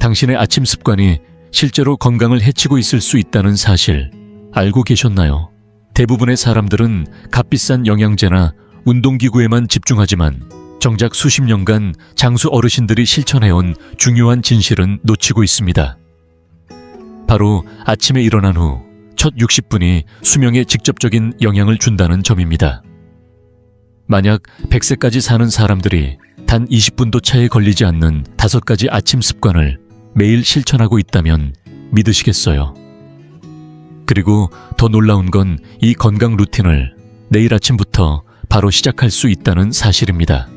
당신의 아침 습관이 실제로 건강을 해치고 있을 수 있다는 사실 알고 계셨나요? 대부분의 사람들은 값비싼 영양제나 운동기구에만 집중하지만 정작 수십 년간 장수 어르신들이 실천해온 중요한 진실은 놓치고 있습니다. 바로 아침에 일어난 후 첫 60분이 수명에 직접적인 영향을 준다는 점입니다. 만약 100세까지 사는 사람들이 단 20분도 차에 걸리지 않는 5가지 아침 습관을 매일 실천하고 있다면 믿으시겠어요? 그리고 더 놀라운 건 이 건강 루틴을 내일 아침부터 바로 시작할 수 있다는 사실입니다.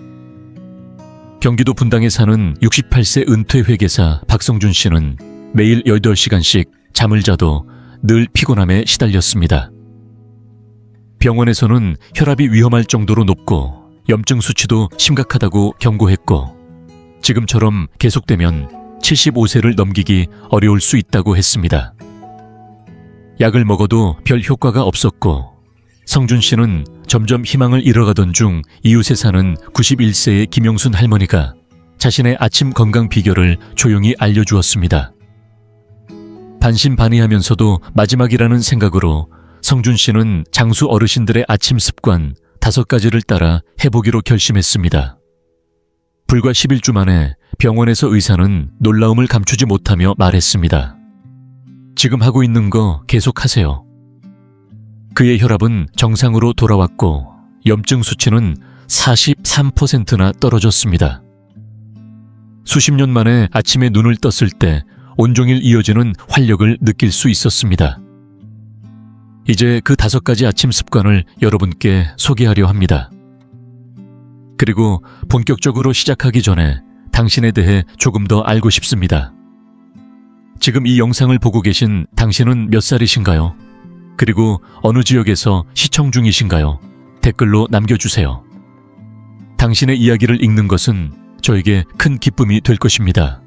경기도 분당에 사는 68세 은퇴 회계사 박성준 씨는 매일 8시간씩 잠을 자도 늘 피곤함에 시달렸습니다. 병원에서는 혈압이 위험할 정도로 높고 염증 수치도 심각하다고 경고했고 지금처럼 계속되면 75세를 넘기기 어려울 수 있다고 했습니다. 약을 먹어도 별 효과가 없었고 성준 씨는 점점 희망을 잃어가던 중 이웃에 사는 91세의 김영순 할머니가 자신의 아침 건강 비결을 조용히 알려주었습니다. 반신반의하면서도 마지막이라는 생각으로 성준 씨는 장수 어르신들의 아침 습관 5가지를 따라 해보기로 결심했습니다. 불과 11주 만에 병원에서 의사는 놀라움을 감추지 못하며 말했습니다. 지금 하고 있는 거 계속하세요. 그의 혈압은 정상으로 돌아왔고 염증 수치는 43%나 떨어졌습니다. 수십 년 만에 아침에 눈을 떴을 때 온종일 이어지는 활력을 느낄 수 있었습니다. 이제 그 5가지 아침 습관을 여러분께 소개하려 합니다. 그리고 본격적으로 시작하기 전에 당신에 대해 조금 더 알고 싶습니다. 지금 이 영상을 보고 계신 당신은 몇 살이신가요? 그리고 어느 지역에서 시청 중이신가요? 댓글로 남겨주세요. 당신의 이야기를 읽는 것은 저에게 큰 기쁨이 될 것입니다.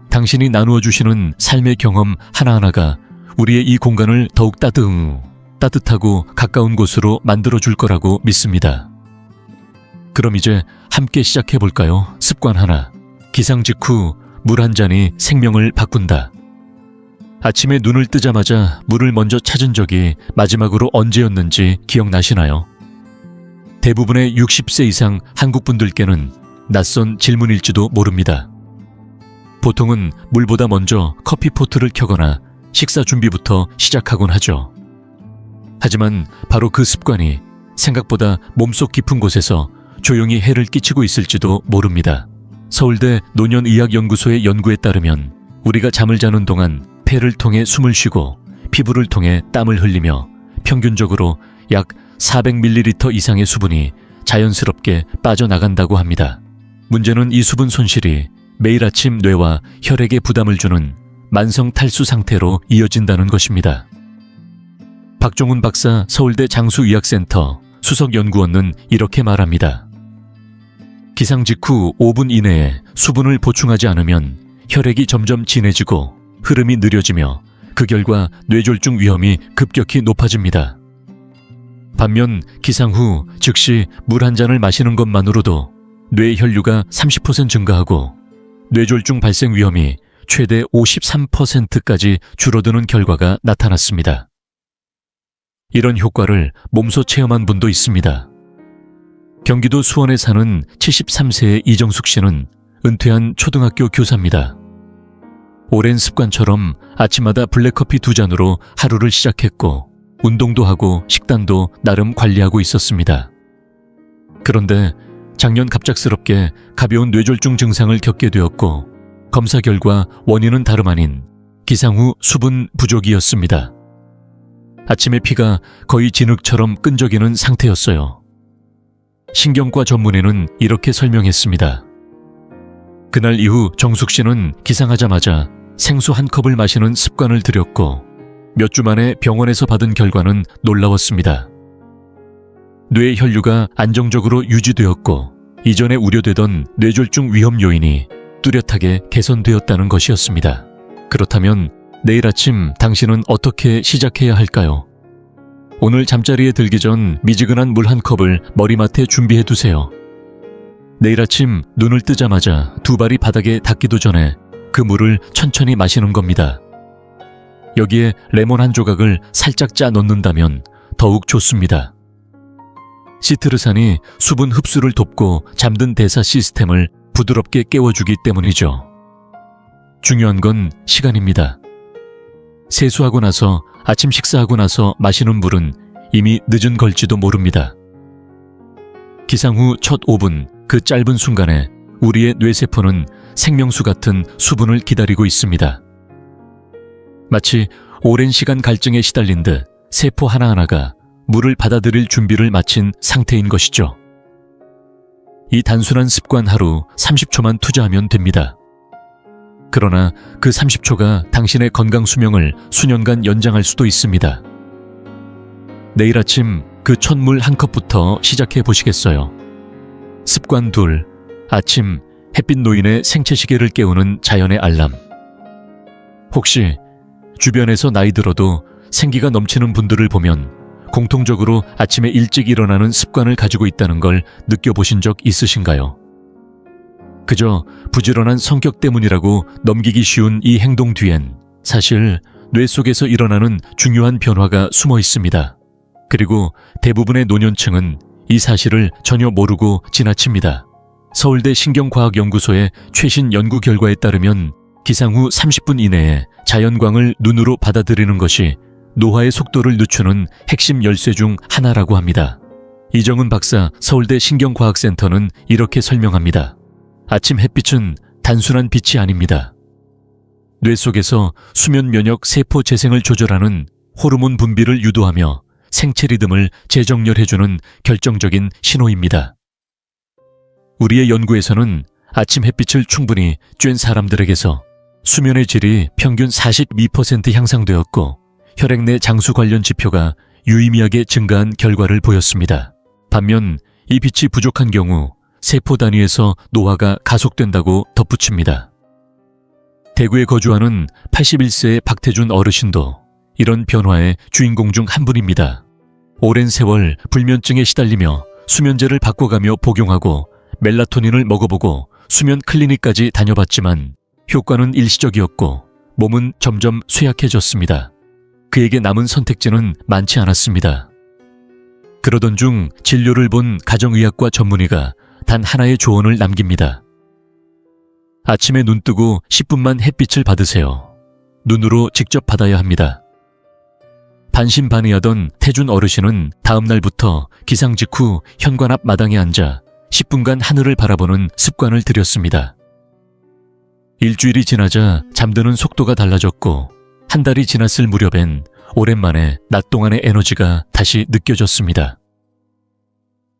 당신이 나누어 주시는 삶의 경험 하나하나가 우리의 이 공간을 더욱 따뜻하고 가까운 곳으로 만들어 줄 거라고 믿습니다. 그럼 이제 함께 시작해 볼까요? 습관 하나. 기상 직후 물 한 잔이 생명을 바꾼다. 아침에 눈을 뜨자마자 물을 먼저 찾은 적이 마지막으로 언제였는지 기억나시나요? 대부분의 60세 이상 한국 분들께는 낯선 질문일지도 모릅니다. 보통은 물보다 먼저 커피포트를 켜거나 식사 준비부터 시작하곤 하죠. 하지만 바로 그 습관이 생각보다 몸속 깊은 곳에서 조용히 해를 끼치고 있을지도 모릅니다. 서울대 노년의학연구소의 연구에 따르면 우리가 잠을 자는 동안 폐를 통해 숨을 쉬고 피부를 통해 땀을 흘리며 평균적으로 약 400ml 이상의 수분이 자연스럽게 빠져나간다고 합니다. 문제는 이 수분 손실이 매일 아침 뇌와 혈액에 부담을 주는 만성 탈수 상태로 이어진다는 것입니다. 박종훈 박사 서울대 장수의학센터 수석연구원은 이렇게 말합니다. 기상 직후 5분 이내에 수분을 보충하지 않으면 혈액이 점점 진해지고 흐름이 느려지며 그 결과 뇌졸중 위험이 급격히 높아집니다. 반면 기상 후 즉시 물 한 잔을 마시는 것만으로도 뇌 혈류가 30% 증가하고 뇌졸중 발생 위험이 최대 53%까지 줄어드는 결과가 나타났습니다. 이런 효과를 몸소 체험한 분도 있습니다. 경기도 수원에 사는 73세의 이정숙 씨는 은퇴한 초등학교 교사입니다. 오랜 습관처럼 아침마다 블랙커피 2잔으로 하루를 시작했고 운동도 하고 식단도 나름 관리하고 있었습니다. 그런데 작년 갑작스럽게 가벼운 뇌졸중 증상을 겪게 되었고 검사 결과 원인은 다름 아닌 기상 후 수분 부족이었습니다. 아침에 피가 거의 진흙처럼 끈적이는 상태였어요. 신경과 전문의는 이렇게 설명했습니다. 그날 이후 정숙 씨는 기상하자마자 생수 한 컵을 마시는 습관을 들였고 몇 주 만에 병원에서 받은 결과는 놀라웠습니다. 뇌 혈류가 안정적으로 유지되었고 이전에 우려되던 뇌졸중 위험 요인이 뚜렷하게 개선되었다는 것이었습니다. 그렇다면 내일 아침 당신은 어떻게 시작해야 할까요? 오늘 잠자리에 들기 전 미지근한 물 한 컵을 머리맡에 준비해 두세요. 내일 아침 눈을 뜨자마자 두 발이 바닥에 닿기도 전에 그 물을 천천히 마시는 겁니다. 여기에 레몬 한 조각을 살짝 짜 넣는다면 더욱 좋습니다. 시트르산이 수분 흡수를 돕고 잠든 대사 시스템을 부드럽게 깨워주기 때문이죠. 중요한 건 시간입니다. 세수하고 나서 아침 식사하고 나서 마시는 물은 이미 늦은 걸지도 모릅니다. 기상 후 첫 5분, 그 짧은 순간에 우리의 뇌세포는 생명수 같은 수분을 기다리고 있습니다. 마치 오랜 시간 갈증에 시달린 듯 세포 하나하나가 물을 받아들일 준비를 마친 상태인 것이죠. 이 단순한 습관 하루 30초만 투자하면 됩니다. 그러나 그 30초가 당신의 건강 수명을 수년간 연장할 수도 있습니다. 내일 아침 그 첫 물 한 컵부터 시작해 보시겠어요? 습관 2. 아침 햇빛 노인의 생체 시계를 깨우는 자연의 알람. 혹시 주변에서 나이 들어도 생기가 넘치는 분들을 보면 공통적으로 아침에 일찍 일어나는 습관을 가지고 있다는 걸 느껴보신 적 있으신가요? 그저 부지런한 성격 때문이라고 넘기기 쉬운 이 행동 뒤엔 사실 뇌 속에서 일어나는 중요한 변화가 숨어 있습니다. 그리고 대부분의 노년층은 이 사실을 전혀 모르고 지나칩니다. 서울대 신경과학연구소의 최신 연구 결과에 따르면 기상 후 30분 이내에 자연광을 눈으로 받아들이는 것이 노화의 속도를 늦추는 핵심 열쇠 중 하나라고 합니다. 이정은 박사 서울대 신경과학센터는 이렇게 설명합니다. 아침 햇빛은 단순한 빛이 아닙니다. 뇌 속에서 수면 면역 세포 재생을 조절하는 호르몬 분비를 유도하며 생체 리듬을 재정렬해주는 결정적인 신호입니다. 우리의 연구에서는 아침 햇빛을 충분히 쬐는 사람들에게서 수면의 질이 평균 42% 향상되었고 혈액 내 장수 관련 지표가 유의미하게 증가한 결과를 보였습니다. 반면 이 빛이 부족한 경우 세포 단위에서 노화가 가속된다고 덧붙입니다. 대구에 거주하는 81세의 박태준 어르신도 이런 변화의 주인공 중 한 분입니다. 오랜 세월 불면증에 시달리며 수면제를 바꿔가며 복용하고 멜라토닌을 먹어보고 수면 클리닉까지 다녀봤지만 효과는 일시적이었고 몸은 점점 쇠약해졌습니다. 그에게 남은 선택지는 많지 않았습니다. 그러던 중 진료를 본 가정의학과 전문의가 단 하나의 조언을 남깁니다. 아침에 눈 뜨고 10분만 햇빛을 받으세요. 눈으로 직접 받아야 합니다. 반신반의하던 태준 어르신은 다음 날부터 기상 직후 현관 앞 마당에 앉아 10분간 하늘을 바라보는 습관을 들였습니다. 일주일이 지나자 잠드는 속도가 달라졌고 한 달이 지났을 무렵엔 오랜만에 낮 동안의 에너지가 다시 느껴졌습니다.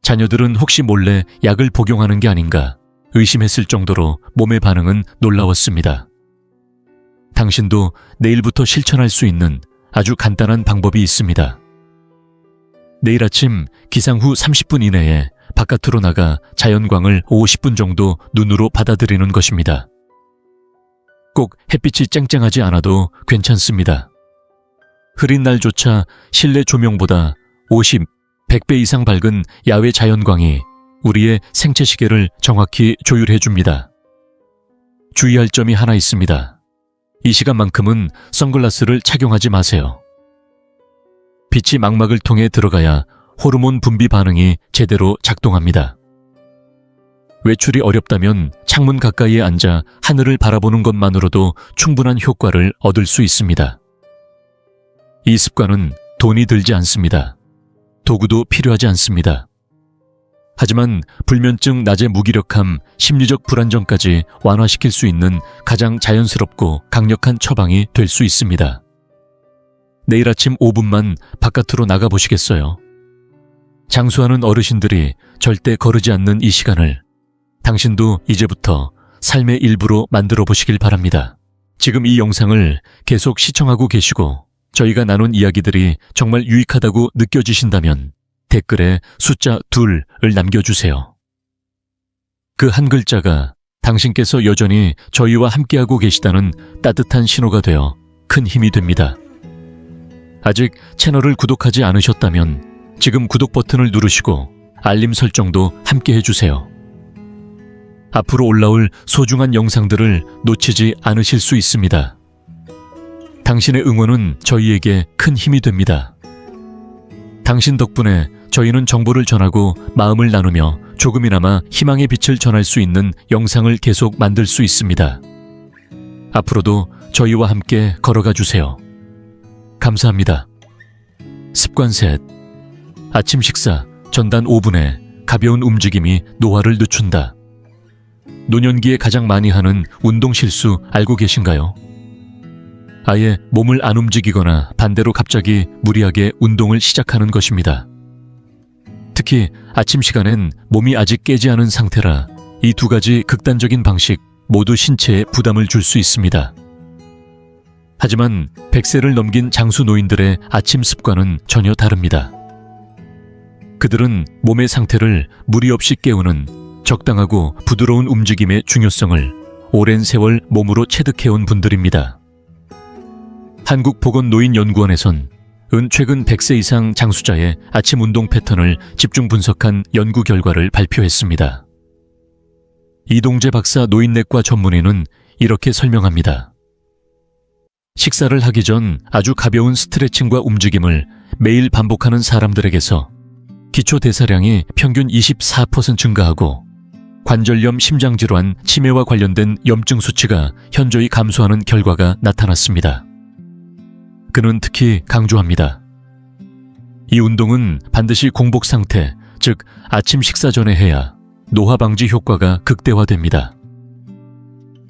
자녀들은 혹시 몰래 약을 복용하는 게 아닌가 의심했을 정도로 몸의 반응은 놀라웠습니다. 당신도 내일부터 실천할 수 있는 아주 간단한 방법이 있습니다. 내일 아침 기상 후 30분 이내에 바깥으로 나가 자연광을 50분 정도 눈으로 받아들이는 것입니다. 꼭 햇빛이 쨍쨍하지 않아도 괜찮습니다. 흐린 날조차 실내 조명보다 50, 100배 이상 밝은 야외 자연광이 우리의 생체 시계를 정확히 조율해 줍니다. 주의할 점이 하나 있습니다. 이 시간만큼은 선글라스를 착용하지 마세요. 빛이 망막을 통해 들어가야 호르몬 분비 반응이 제대로 작동합니다. 외출이 어렵다면 창문 가까이에 앉아 하늘을 바라보는 것만으로도 충분한 효과를 얻을 수 있습니다. 이 습관은 돈이 들지 않습니다. 도구도 필요하지 않습니다. 하지만 불면증, 낮의 무기력함, 심리적 불안정까지 완화시킬 수 있는 가장 자연스럽고 강력한 처방이 될 수 있습니다. 내일 아침 5분만 바깥으로 나가보시겠어요? 장수하는 어르신들이 절대 거르지 않는 이 시간을 당신도 이제부터 삶의 일부로 만들어 보시길 바랍니다. 지금 이 영상을 계속 시청하고 계시고 저희가 나눈 이야기들이 정말 유익하다고 느껴지신다면 댓글에 숫자 2를 남겨주세요. 그 한 글자가 당신께서 여전히 저희와 함께하고 계시다는 따뜻한 신호가 되어 큰 힘이 됩니다. 아직 채널을 구독하지 않으셨다면 지금 구독 버튼을 누르시고 알림 설정도 함께 해주세요. 앞으로 올라올 소중한 영상들을 놓치지 않으실 수 있습니다. 당신의 응원은 저희에게 큰 힘이 됩니다. 당신 덕분에 저희는 정보를 전하고 마음을 나누며 조금이나마 희망의 빛을 전할 수 있는 영상을 계속 만들 수 있습니다. 앞으로도 저희와 함께 걸어가 주세요. 감사합니다. 습관 셋. 아침 식사 전단 5분에 가벼운 움직임이 노화를 늦춘다. 노년기에 가장 많이 하는 운동 실수 알고 계신가요? 아예 몸을 안 움직이거나 반대로 갑자기 무리하게 운동을 시작하는 것입니다. 특히 아침 시간엔 몸이 아직 깨지 않은 상태라 이 두 가지 극단적인 방식 모두 신체에 부담을 줄 수 있습니다. 하지만 100세를 넘긴 장수 노인들의 아침 습관은 전혀 다릅니다. 그들은 몸의 상태를 무리 없이 깨우는 적당하고 부드러운 움직임의 중요성을 오랜 세월 몸으로 체득해온 분들입니다. 한국보건노인연구원에선 최근 100세 이상 장수자의 아침 운동 패턴을 집중 분석한 연구 결과를 발표했습니다. 이동재 박사 노인내과 전문의는 이렇게 설명합니다. 식사를 하기 전 아주 가벼운 스트레칭과 움직임을 매일 반복하는 사람들에게서 기초 대사량이 평균 24% 증가하고 관절염, 심장질환, 치매와 관련된 염증 수치가 현저히 감소하는 결과가 나타났습니다. 그는 특히 강조합니다. 이 운동은 반드시 공복 상태, 즉 아침 식사 전에 해야 노화 방지 효과가 극대화됩니다.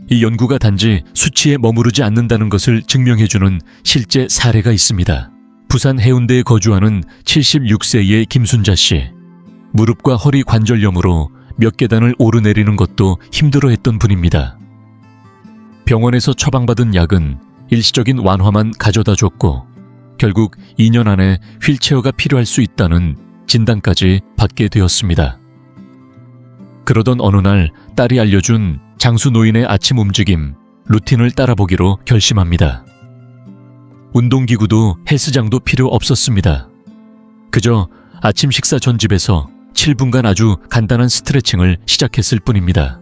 이 연구가 단지 수치에 머무르지 않는다는 것을 증명해주는 실제 사례가 있습니다. 부산 해운대에 거주하는 76세의 김순자 씨. 무릎과 허리 관절염으로 몇 계단을 오르내리는 것도 힘들어했던 분입니다. 병원에서 처방받은 약은 일시적인 완화만 가져다 줬고 결국 2년 안에 휠체어가 필요할 수 있다는 진단까지 받게 되었습니다. 그러던 어느 날 딸이 알려준 장수 노인의 아침 움직임 루틴을 따라보기로 결심합니다. 운동기구도 헬스장도 필요 없었습니다. 그저 아침 식사 전 집에서 7분간 아주 간단한 스트레칭을 시작했을 뿐입니다.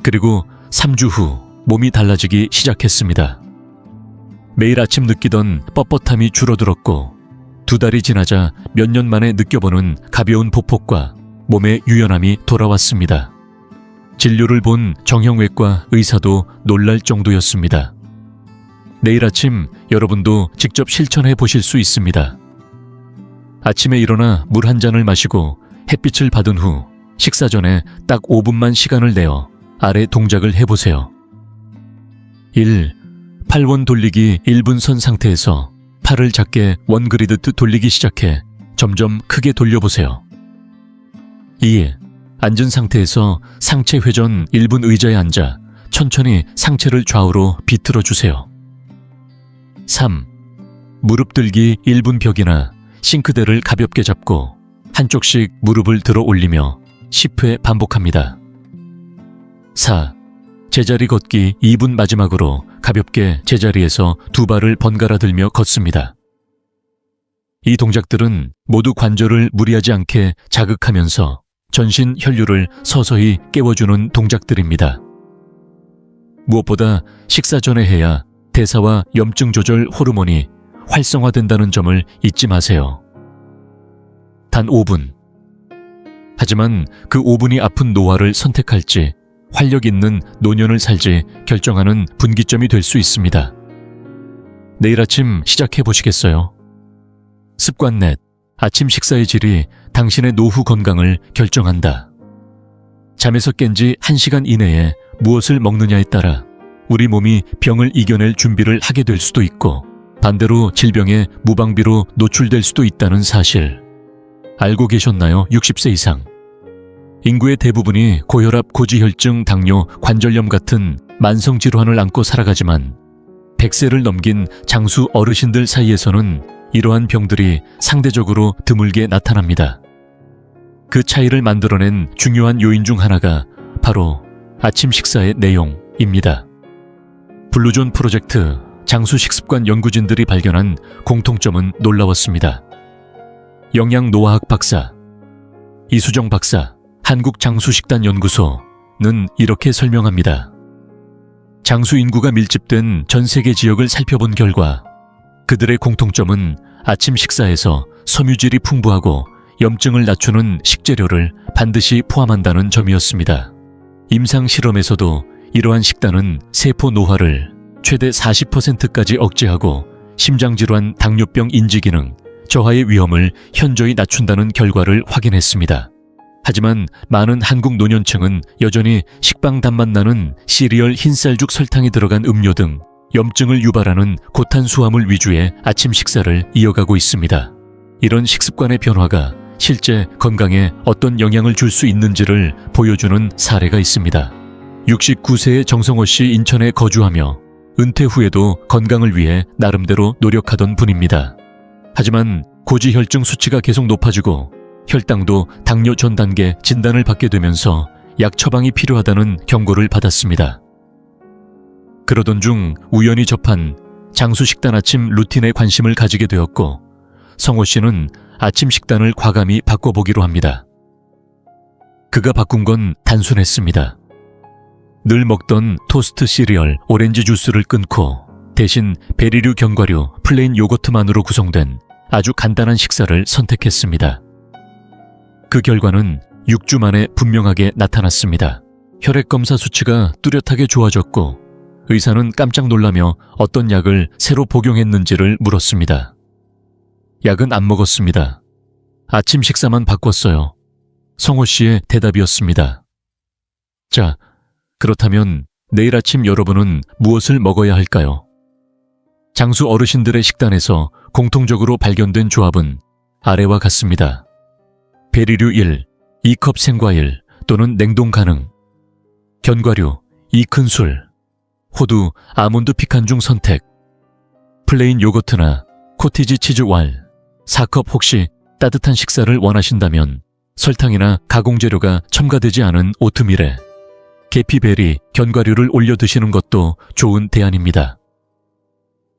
그리고 3주 후 몸이 달라지기 시작했습니다. 매일 아침 느끼던 뻣뻣함이 줄어들었고 2달이 지나자 몇 년 만에 느껴보는 가벼운 보폭과 몸의 유연함이 돌아왔습니다. 진료를 본 정형외과 의사도 놀랄 정도였습니다. 내일 아침 여러분도 직접 실천해 보실 수 있습니다. 아침에 일어나 물 한 잔을 마시고 햇빛을 받은 후 식사 전에 딱 5분만 시간을 내어 아래 동작을 해보세요. 1. 팔원 돌리기 1분 선 상태에서 팔을 작게 원그리듯 돌리기 시작해 점점 크게 돌려보세요. 2. 앉은 상태에서 상체 회전 1분 의자에 앉아 천천히 상체를 좌우로 비틀어 주세요. 3. 무릎 들기 1분 벽이나 싱크대를 가볍게 잡고 한쪽씩 무릎을 들어 올리며 10회 반복합니다. 4. 제자리 걷기 2분 마지막으로 가볍게 제자리에서 2발을 번갈아 들며 걷습니다. 이 동작들은 모두 관절을 무리하지 않게 자극하면서 전신 혈류를 서서히 깨워주는 동작들입니다. 무엇보다 식사 전에 해야 대사와 염증 조절 호르몬이 활성화된다는 점을 잊지 마세요. 단 5분. 하지만 그 5분이 아픈 노화를 선택할지 활력 있는 노년을 살지 결정하는 분기점이 될 수 있습니다. 내일 아침 시작해 보시겠어요? 습관 넷. 아침 식사의 질이 당신의 노후 건강을 결정한다. 잠에서 깬 지 1시간 이내에 무엇을 먹느냐에 따라 우리 몸이 병을 이겨낼 준비를 하게 될 수도 있고 반대로 질병에 무방비로 노출될 수도 있다는 사실. 알고 계셨나요? 60세 이상. 인구의 대부분이 고혈압, 고지혈증, 당뇨, 관절염 같은 만성질환을 안고 살아가지만 100세를 넘긴 장수 어르신들 사이에서는 이러한 병들이 상대적으로 드물게 나타납니다. 그 차이를 만들어낸 중요한 요인 중 하나가 바로 아침 식사의 내용입니다. 블루존 프로젝트 장수 식습관 연구진들이 발견한 공통점은 놀라웠습니다. 영양노화학 박사, 이수정 박사, 한국장수식단연구소, 이렇게 설명합니다. 장수 인구가 밀집된 전 세계 지역을 살펴본 결과 그들의 공통점은 아침 식사에서 섬유질이 풍부하고 염증을 낮추는 식재료를 반드시 포함한다는 점이었습니다. 임상 실험에서도 이러한 식단은 세포 노화를 최대 40%까지 억제하고 심장질환, 당뇨병 인지기능, 저하의 위험을 현저히 낮춘다는 결과를 확인했습니다. 하지만 많은 한국 노년층은 여전히 식빵 단맛 나는 시리얼 흰쌀죽 설탕이 들어간 음료 등 염증을 유발하는 고탄수화물 위주의 아침 식사를 이어가고 있습니다. 이런 식습관의 변화가 실제 건강에 어떤 영향을 줄 수 있는지를 보여주는 사례가 있습니다. 69세의 정성호 씨 인천에 거주하며 은퇴 후에도 건강을 위해 나름대로 노력하던 분입니다. 하지만 고지혈증 수치가 계속 높아지고 혈당도 당뇨 전 단계 진단을 받게 되면서 약 처방이 필요하다는 경고를 받았습니다. 그러던 중 우연히 접한 장수 식단 아침 루틴에 관심을 가지게 되었고 성호 씨는 아침 식단을 과감히 바꿔보기로 합니다. 그가 바꾼 건 단순했습니다. 늘 먹던 토스트 시리얼, 오렌지 주스를 끊고 대신 베리류 견과류, 플레인 요거트만으로 구성된 아주 간단한 식사를 선택했습니다. 그 결과는 6주 만에 분명하게 나타났습니다. 혈액검사 수치가 뚜렷하게 좋아졌고 의사는 깜짝 놀라며 어떤 약을 새로 복용했는지를 물었습니다. 약은 안 먹었습니다. 아침 식사만 바꿨어요. 성호 씨의 대답이었습니다. 자, 그렇다면 내일 아침 여러분은 무엇을 먹어야 할까요? 장수 어르신들의 식단에서 공통적으로 발견된 조합은 아래와 같습니다. 베리류 1, 2컵 생과일 또는 냉동 가능, 견과류 2큰술, 호두, 아몬드 피칸 중 선택, 플레인 요거트나 코티지 치즈 왈, 4컵. 혹시 따뜻한 식사를 원하신다면 설탕이나 가공재료가 첨가되지 않은 오트밀에 계피베리, 견과류를 올려 드시는 것도 좋은 대안입니다.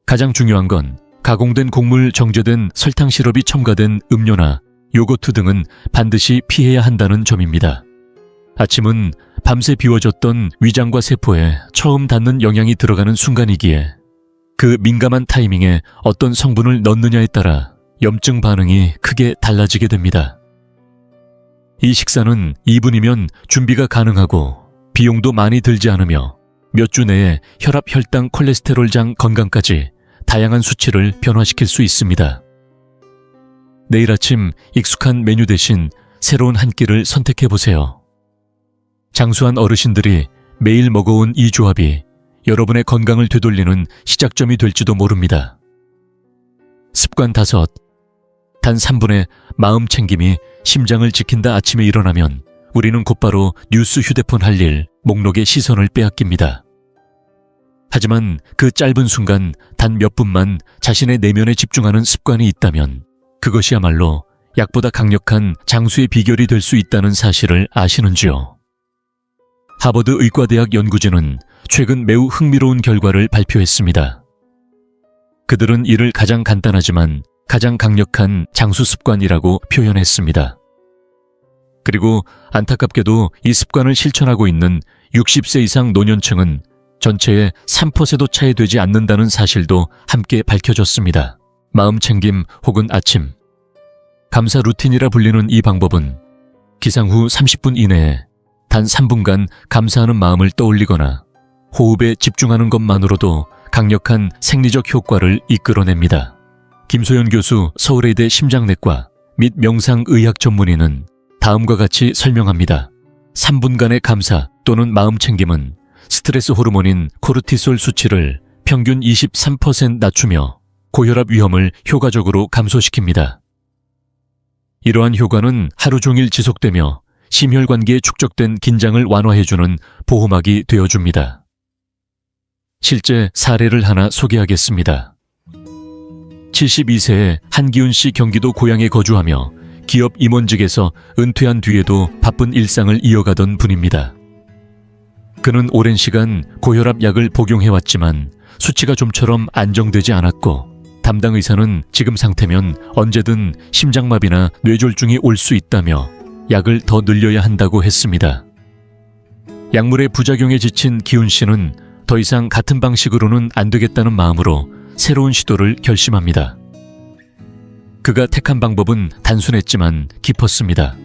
가장 중요한 건 가공된 곡물, 정제된 설탕 시럽이 첨가된 음료나 요거트 등은 반드시 피해야 한다는 점입니다. 아침은 밤새 비워졌던 위장과 세포에 처음 닿는 영양이 들어가는 순간이기에 그 민감한 타이밍에 어떤 성분을 넣느냐에 따라 염증 반응이 크게 달라지게 됩니다. 이 식사는 2분이면 준비가 가능하고 비용도 많이 들지 않으며 몇 주 내에 혈압, 혈당, 콜레스테롤 장 건강까지 다양한 수치를 변화시킬 수 있습니다. 내일 아침 익숙한 메뉴 대신 새로운 한 끼를 선택해보세요. 장수한 어르신들이 매일 먹어온 이 조합이 여러분의 건강을 되돌리는 시작점이 될지도 모릅니다. 습관 5. 단 3분의 마음 챙김이 심장을 지킨다. 아침에 일어나면 우리는 곧바로 뉴스, 휴대폰 할 일, 목록에 시선을 빼앗깁니다. 하지만 그 짧은 순간 단 몇 분만 자신의 내면에 집중하는 습관이 있다면 그것이야말로 약보다 강력한 장수의 비결이 될 수 있다는 사실을 아시는지요? 하버드 의과대학 연구진은 최근 매우 흥미로운 결과를 발표했습니다. 그들은 이를 가장 간단하지만 가장 강력한 장수 습관이라고 표현했습니다. 그리고 안타깝게도 이 습관을 실천하고 있는 60세 이상 노년층은 전체의 3%도 차이 되지 않는다는 사실도 함께 밝혀졌습니다. 마음 챙김 혹은 아침 감사 루틴이라 불리는 이 방법은 기상 후 30분 이내에 단 3분간 감사하는 마음을 떠올리거나 호흡에 집중하는 것만으로도 강력한 생리적 효과를 이끌어냅니다. 김소연 교수, 서울의대 심장내과 및 명상의학 전문의는 다음과 같이 설명합니다. 3분간의 감사 또는 마음 챙김은 스트레스 호르몬인 코르티솔 수치를 평균 23% 낮추며 고혈압 위험을 효과적으로 감소시킵니다. 이러한 효과는 하루 종일 지속되며 심혈관계에 축적된 긴장을 완화해주는 보호막이 되어줍니다. 실제 사례를 하나 소개하겠습니다. 72세의 한기훈 씨, 경기도 고양에 거주하며 기업 임원직에서 은퇴한 뒤에도 바쁜 일상을 이어가던 분입니다. 그는 오랜 시간 고혈압 약을 복용해왔지만 수치가 좀처럼 안정되지 않았고 담당 의사는 지금 상태면 언제든 심장마비나 뇌졸중이 올 수 있다며 약을 더 늘려야 한다고 했습니다. 약물의 부작용에 지친 기훈 씨는 더 이상 같은 방식으로는 안 되겠다는 마음으로 새로운 시도를 결심합니다. 그가 택한 방법은 단순했지만 깊었습니다.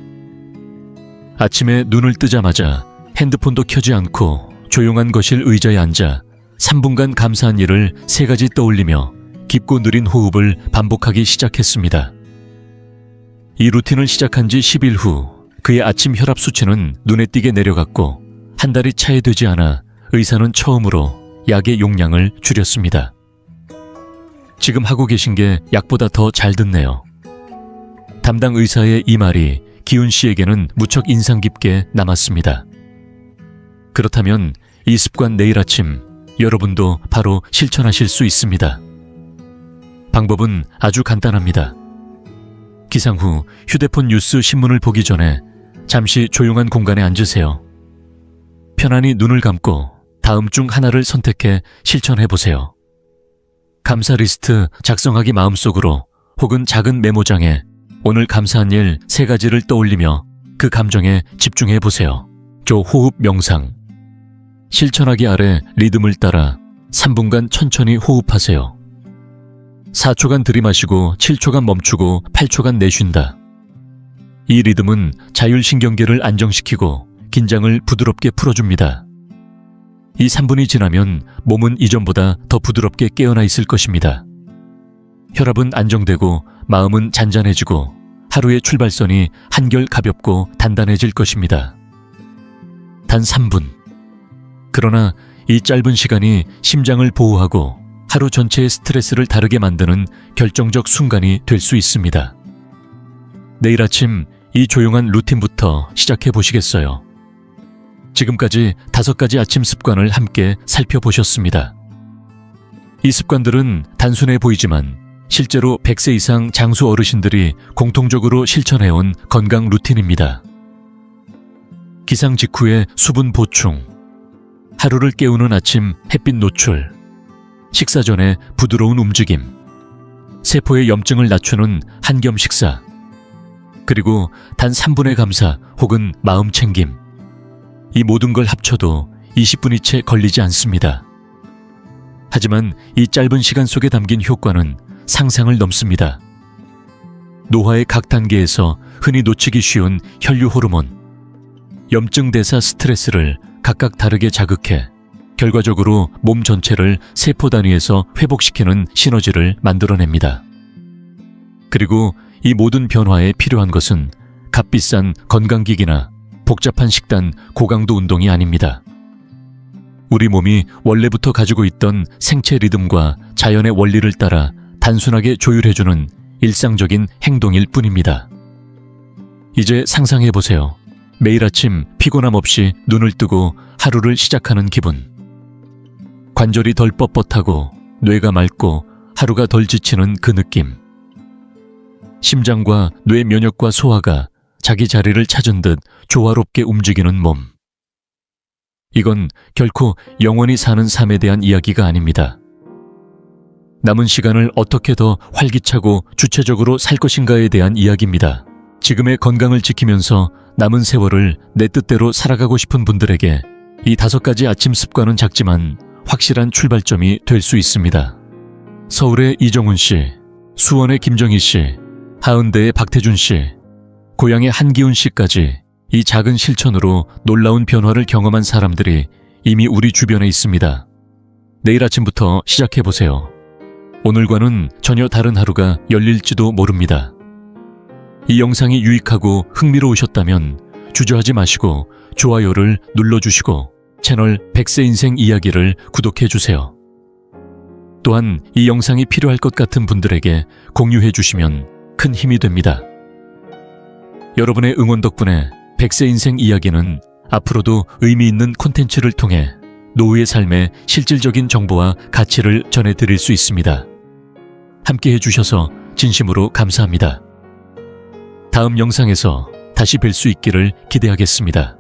아침에 눈을 뜨자마자 핸드폰도 켜지 않고 조용한 거실 의자에 앉아 3분간 감사한 일을 3가지 떠올리며 깊고 느린 호흡을 반복하기 시작했습니다. 이 루틴을 시작한 지 10일 후 그의 아침 혈압 수치는 눈에 띄게 내려갔고 한 달이 차에 되지 않아 의사는 처음으로 약의 용량을 줄였습니다. 지금 하고 계신 게 약보다 더 잘 듣네요. 담당 의사의 이 말이 기훈 씨에게는 무척 인상 깊게 남았습니다. 그렇다면 이 습관 내일 아침 여러분도 바로 실천하실 수 있습니다. 방법은 아주 간단합니다. 기상 후 휴대폰 뉴스 신문을 보기 전에 잠시 조용한 공간에 앉으세요. 편안히 눈을 감고 다음 중 하나를 선택해 실천해 보세요. 감사 리스트 작성하기 마음속으로 혹은 작은 메모장에 오늘 감사한 일 3가지를 떠올리며 그 감정에 집중해 보세요. 호흡 명상. 실천하기 아래 리듬을 따라 3분간 천천히 호흡하세요. 4초간 들이마시고 7초간 멈추고 8초간 내쉰다. 이 리듬은 자율신경계를 안정시키고 긴장을 부드럽게 풀어줍니다. 이 3분이 지나면 몸은 이전보다 더 부드럽게 깨어나 있을 것입니다. 혈압은 안정되고 마음은 잔잔해지고 하루의 출발선이 한결 가볍고 단단해질 것입니다. 단 3분. 그러나 이 짧은 시간이 심장을 보호하고 하루 전체의 스트레스를 다르게 만드는 결정적 순간이 될 수 있습니다. 내일 아침 이 조용한 루틴부터 시작해 보시겠어요? 지금까지 5가지 아침 습관을 함께 살펴보셨습니다. 이 습관들은 단순해 보이지만 실제로 100세 이상 장수 어르신들이 공통적으로 실천해온 건강 루틴입니다. 기상 직후의 수분 보충, 하루를 깨우는 아침 햇빛 노출, 식사 전에 부드러운 움직임, 세포의 염증을 낮추는 한겸 식사, 그리고 단 3분의 감사 혹은 마음 챙김. 이 모든 걸 합쳐도 20분이 채 걸리지 않습니다. 하지만 이 짧은 시간 속에 담긴 효과는 상상을 넘습니다. 노화의 각 단계에서 흔히 놓치기 쉬운 혈류 호르몬, 염증 대사 스트레스를 각각 다르게 자극해 결과적으로 몸 전체를 세포 단위에서 회복시키는 시너지를 만들어냅니다. 그리고 이 모든 변화에 필요한 것은 값비싼 건강기기나 복잡한 식단, 고강도 운동이 아닙니다. 우리 몸이 원래부터 가지고 있던 생체 리듬과 자연의 원리를 따라 단순하게 조율해주는 일상적인 행동일 뿐입니다. 이제 상상해보세요. 매일 아침 피곤함 없이 눈을 뜨고 하루를 시작하는 기분. 관절이 덜 뻣뻣하고 뇌가 맑고 하루가 덜 지치는 그 느낌. 심장과 뇌 면역과 소화가 자기 자리를 찾은 듯 조화롭게 움직이는 몸. 이건 결코 영원히 사는 삶에 대한 이야기가 아닙니다. 남은 시간을 어떻게 더 활기차고 주체적으로 살 것인가에 대한 이야기입니다. 지금의 건강을 지키면서 남은 세월을 내 뜻대로 살아가고 싶은 분들에게 이 5가지 아침 습관은 작지만 확실한 출발점이 될 수 있습니다. 서울의 이정훈 씨, 수원의 김정희 씨, 하은대의 박태준 씨, 고향의 한기훈 씨까지 이 작은 실천으로 놀라운 변화를 경험한 사람들이 이미 우리 주변에 있습니다. 내일 아침부터 시작해보세요. 오늘과는 전혀 다른 하루가 열릴지도 모릅니다. 이 영상이 유익하고 흥미로우셨다면 주저하지 마시고 좋아요를 눌러주시고 채널 100세 인생 이야기를 구독해주세요. 또한 이 영상이 필요할 것 같은 분들에게 공유해주시면 큰 힘이 됩니다. 여러분의 응원 덕분에 100세 인생 이야기는 앞으로도 의미 있는 콘텐츠를 통해 노후의 삶의 실질적인 정보와 가치를 전해드릴 수 있습니다. 함께 해주셔서 진심으로 감사합니다. 다음 영상에서 다시 뵐 수 있기를 기대하겠습니다.